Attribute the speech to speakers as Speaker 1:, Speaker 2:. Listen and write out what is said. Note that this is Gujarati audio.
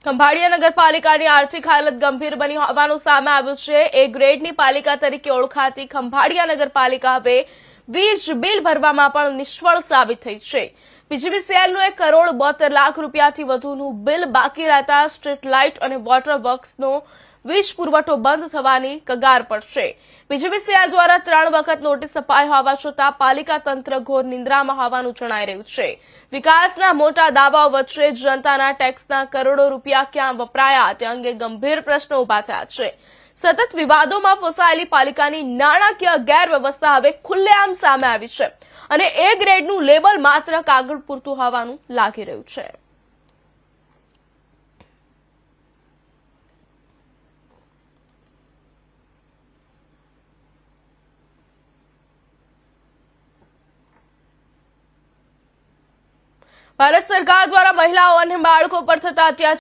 Speaker 1: ખંભાળિયા નગરપાલિકાની આર્થિક હાલત ગંભીર બની હોવાનું સામે આવ્યું છે। એ ગ્રેડની પાલિકા તરીકે ઓળખાતી ખંભાળિયા નગરપાલિકા હવે વીજ બિલ ભરવામાં પણ નિષ્ફળ સાબિત થઈ છે। પીજીવીસીએલનું 1,72 લાખ રૂપિયાથી વધુનું બિલ બાકી રહેતા સ્ટ્રીટ લાઇટ અને વોટર વર્ક્સનો વીજ પુરવઠો બંધ થવાની કગાર પર છે। પીજીવીસીએલ દ્વારા 3 વખત નોટિસ અપાઈ હોવા છતાં પાલિકા તંત્ર ઘોર નિંદ્રામાં હોવાનું જણાઈ રહ્યું છે। વિકાસના મોટા દાવાઓ વચ્ચે જનતાના ટેક્સના કરોડો રૂપિયા ક્યાં વપરાયા તે અંગે ગંભીર પ્રશ્નો ઉભા થયા છે। સતત વિવાદોમાં ફસાયેલી પાલિકાની નાણાકીય ગેરવ્યવસ્થા હવે ખુલ્લેઆમ સામે આવી છે અને એ ગ્રેડનું લેબલ માત્ર કાગળ પૂરતું હોવાનું લાગી રહ્યું છે। ભારત સરકાર દ્વારા મહિલાઓ અને બાળકો પર થતા અત્યાચાર